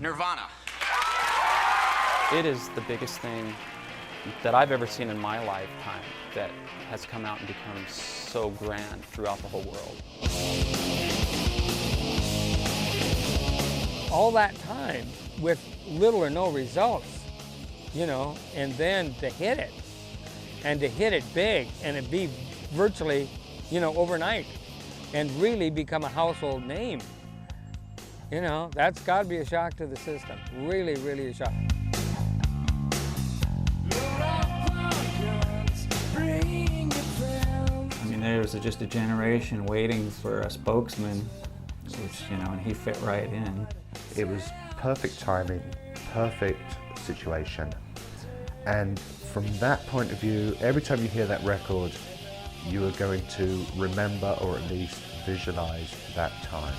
Nirvana. It is the biggest thing that I've ever seen in my lifetime that has come out and become so grand throughout the whole world. All that time with little or no results, you know, and then to hit it, and to hit it big, and it be virtually, you know, overnight, and really become a household name. You know, that's got to be a shock to the system. Really, really a shock. I mean, there was just a generation waiting for a spokesman, which, you know, and he fit right in. It was perfect timing, perfect situation. And from that point of view, every time you hear that record, you are going to remember or at least visualize that time.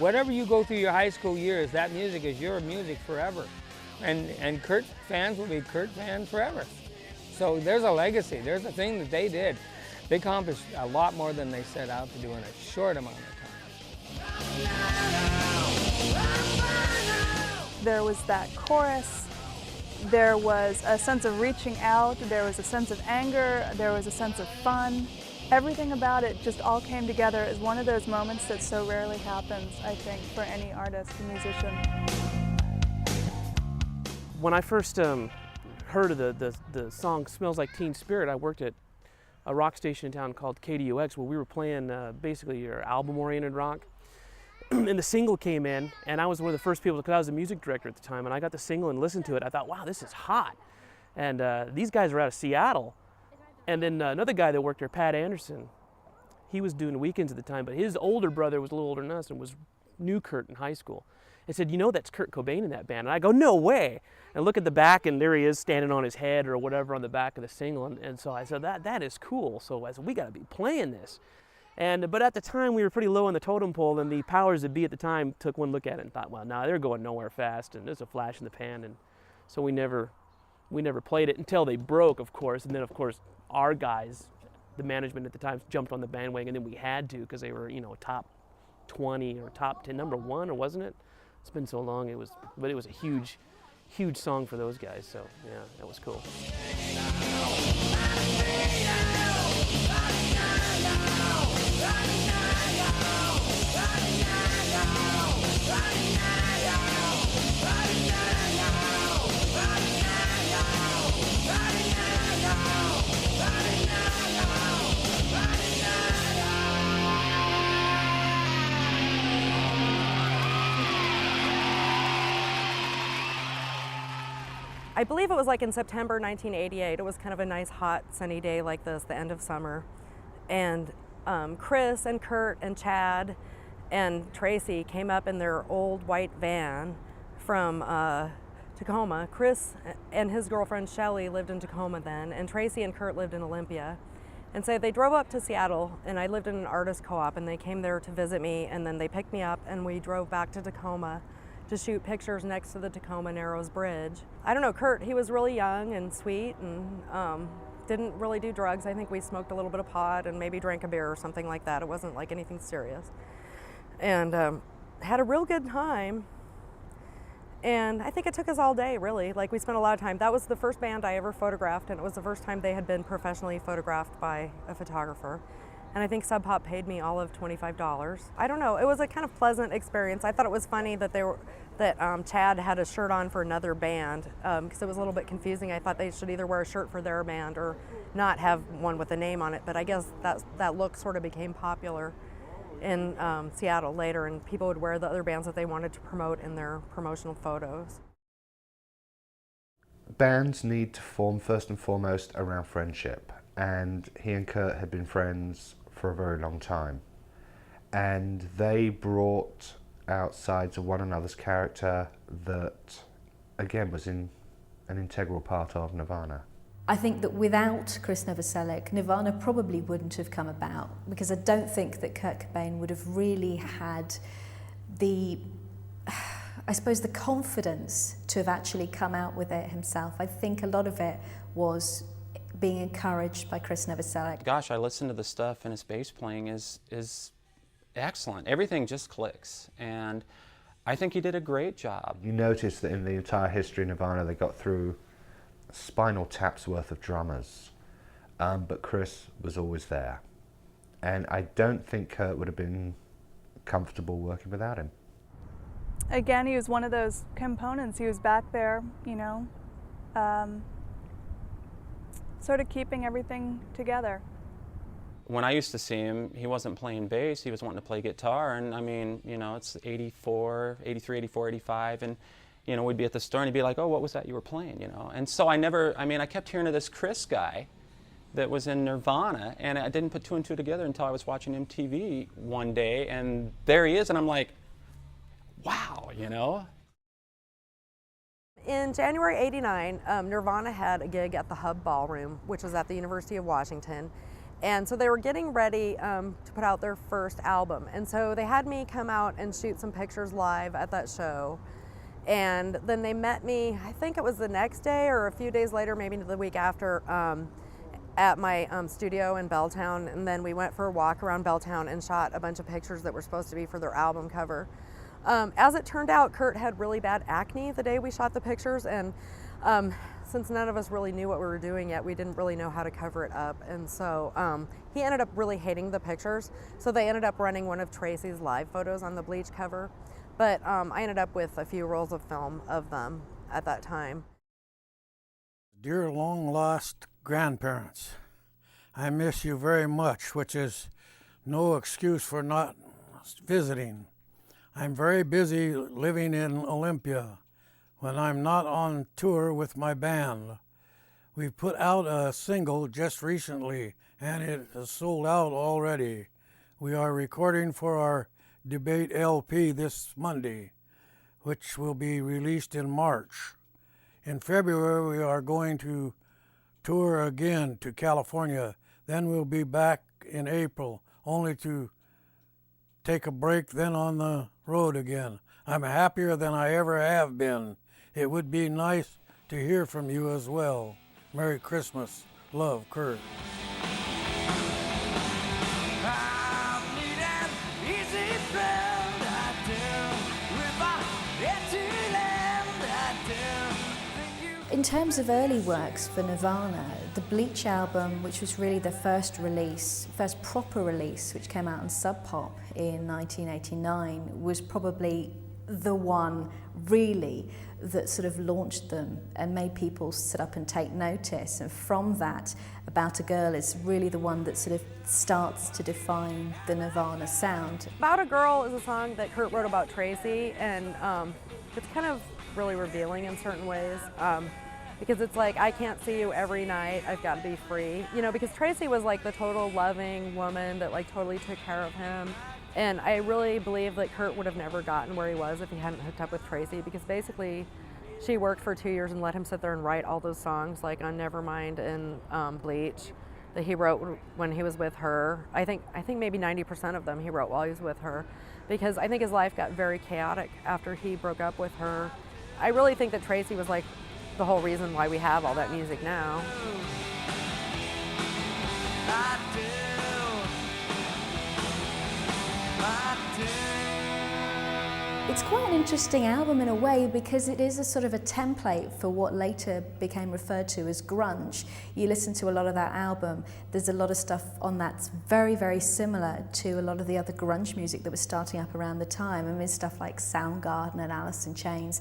Whatever you go through your high school years, that music is your music forever. And Kurt fans will be Kurt fans forever. So there's a legacy, there's a thing that they did. They accomplished a lot more than they set out to do in a short amount of time. There was that chorus, there was a sense of reaching out, there was a sense of anger, there was a sense of fun. Everything about it just all came together as one of those moments that so rarely happens, I think, for any artist and musician. When I first heard of the song Smells Like Teen Spirit, I worked at a rock station in town called KDUX where we were playing basically your album-oriented rock. And the single came in, and I was one of the first people, because I was a music director at the time, and I got the single and listened to it. I thought, wow, this is hot. And these guys are out of Seattle. And then another guy that worked there, Pat Anderson, he was doing weekends at the time, but his older brother was a little older than us and knew Kurt in high school. And said, you know, that's Kurt Cobain in that band. And I go, no way. And I look at the back, and there he is standing on his head or whatever on the back of the single. And so I said, that is cool. So I said, we got to be playing this. But at the time, we were pretty low on the totem pole, and the powers that be at the time took one look at it and thought, well, no, they're going nowhere fast, and there's a flash in the pan. And so we never played it until they broke, of course. And then, of course, our guys, the management at the time, jumped on the bandwagon, and then we had to, because they were, you know, top 20 or top 10, number 1, or wasn't it? It's been so long, but it was a huge, huge song for those guys, so yeah, that was cool. I believe it was like in September 1988. It was kind of a nice, hot, sunny day like this, the end of summer. And Chris and Kurt and Chad and Tracy came up in their old white van from Tacoma. Chris and his girlfriend Shelly lived in Tacoma then, and Tracy and Kurt lived in Olympia. And so they drove up to Seattle, and I lived in an artist co-op, and they came there to visit me, and then they picked me up, and we drove back to Tacoma to shoot pictures next to the Tacoma Narrows Bridge. I don't know, Kurt, he was really young and sweet and didn't really do drugs. I think we smoked a little bit of pot and maybe drank a beer or something like that. It wasn't like anything serious. And had a real good time. And I think it took us all day, really. Like, we spent a lot of time. That was the first band I ever photographed, and it was the first time they had been professionally photographed by a photographer. And I think Sub Pop paid me all of $25. I don't know, it was a kind of pleasant experience. I thought it was funny that Chad had a shirt on for another band, because it was a little bit confusing. I thought they should either wear a shirt for their band or not have one with a name on it, but I guess that look sort of became popular in Seattle later, and people would wear the other bands that they wanted to promote in their promotional photos. Bands need to form first and foremost around friendship, and he and Kurt had been friends for a very long time, and they brought out sides of one another's character that, again, was an integral part of Nirvana. I think that without Chris Novoselic, Nirvana probably wouldn't have come about, because I don't think that Kurt Cobain would have really had the confidence to have actually come out with it himself. I think a lot of it was being encouraged by Chris Novoselic? Gosh, I listen to the stuff and his bass playing is excellent. Everything just clicks, and I think he did a great job. You notice that in the entire history of Nirvana, they got through Spinal Tap's worth of drummers, but Chris was always there. And I don't think Kurt would have been comfortable working without him. Again, he was one of those components. He was back there, you know, sort of keeping everything together. When I used to see him, he wasn't playing bass, he was wanting to play guitar, and I mean, you know, it's 84, 83, 84, 85, and, you know, we'd be at the store and he'd be like, oh, what was that you were playing, you know? And so I kept hearing of this Chris guy that was in Nirvana, and I didn't put two and two together until I was watching MTV one day, and there he is, and I'm like, wow, you know? In January '89, Nirvana had a gig at the Hub Ballroom, which was at the University of Washington. And so they were getting ready to put out their first album. And so they had me come out and shoot some pictures live at that show. And then they met me, I think it was the next day or a few days later, maybe the week after, at my studio in Belltown. And then we went for a walk around Belltown and shot a bunch of pictures that were supposed to be for their album cover. As it turned out, Kurt had really bad acne the day we shot the pictures, and since none of us really knew what we were doing yet, we didn't really know how to cover it up. And so he ended up really hating the pictures, so they ended up running one of Tracy's live photos on the bleach cover. But I ended up with a few rolls of film of them at that time. Dear long-lost grandparents, I miss you very much, which is no excuse for not visiting. I'm very busy living in Olympia when I'm not on tour with my band. We've put out a single just recently, and it has sold out already. We are recording for our debate LP this Monday, which will be released in March. In February, we are going to tour again to California. Then we'll be back in April, only to take a break, then on the road again. I'm happier than I ever have been. It would be nice to hear from you as well. Merry Christmas. Love, Kurt. In terms of early works for Nirvana, the Bleach album, which was really the first proper release, which came out on Sub Pop in 1989, was probably the one really that sort of launched them and made people sit up and take notice. And from that, About a Girl is really the one that sort of starts to define the Nirvana sound. About a Girl is a song that Kurt wrote about Tracy, and it's kind of really revealing in certain ways. Because it's like, I can't see you every night, I've got to be free. You know, because Tracy was like the total loving woman that like totally took care of him. And I really believe that Kurt would have never gotten where he was if he hadn't hooked up with Tracy, because basically she worked for 2 years and let him sit there and write all those songs like on Nevermind and Bleach that he wrote when he was with her. I think maybe 90% of them he wrote while he was with her, because I think his life got very chaotic after he broke up with her. I really think that Tracy was like the whole reason why we have all that music now. It's quite an interesting album in a way, because it is a sort of a template for what later became referred to as grunge. You listen to a lot of that album, there's a lot of stuff on that's very, very similar to a lot of the other grunge music that was starting up around the time. I mean, stuff like Soundgarden and Alice in Chains.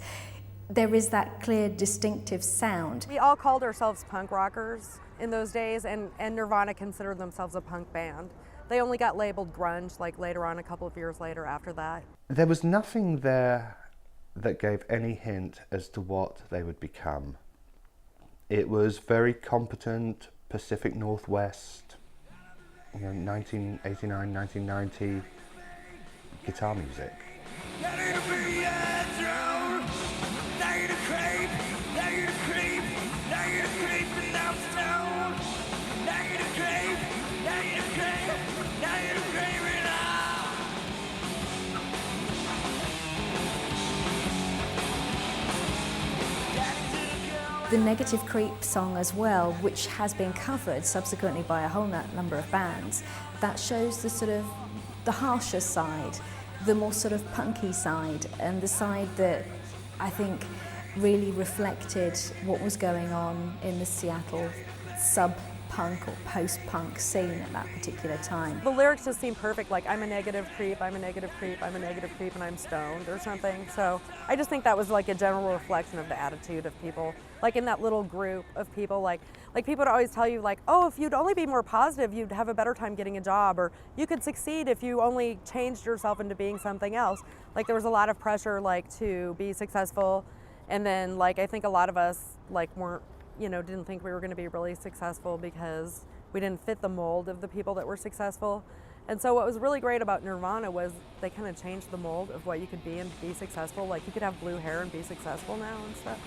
There is that clear, distinctive sound. We all called ourselves punk rockers in those days, and Nirvana considered themselves a punk band. They only got labeled grunge like later on, a couple of years later after that. There was nothing there that gave any hint as to what they would become. It was very competent Pacific Northwest, 1989, 1990 guitar music. The Negative Creep song as well, which has been covered subsequently by a whole number of bands, that shows the sort of the harsher side, the more sort of punky side, and the side that I think really reflected what was going on in the Seattle sub-punk or post-punk scene at that particular time. The lyrics just seem perfect, like I'm a negative creep, I'm a negative creep, I'm a negative creep, and I'm stoned or something. So I just think that was like a general reflection of the attitude of people, like in that little group of people, like people would always tell you like, oh, if you'd only be more positive, you'd have a better time getting a job, or you could succeed if you only changed yourself into being something else. Like there was a lot of pressure like to be successful, and then like I think a lot of us like weren't, didn't think we were going to be really successful because we didn't fit the mold of the people that were successful. And so what was really great about Nirvana was they kind of changed the mold of what you could be and be successful. Like you could have blue hair and be successful now and stuff.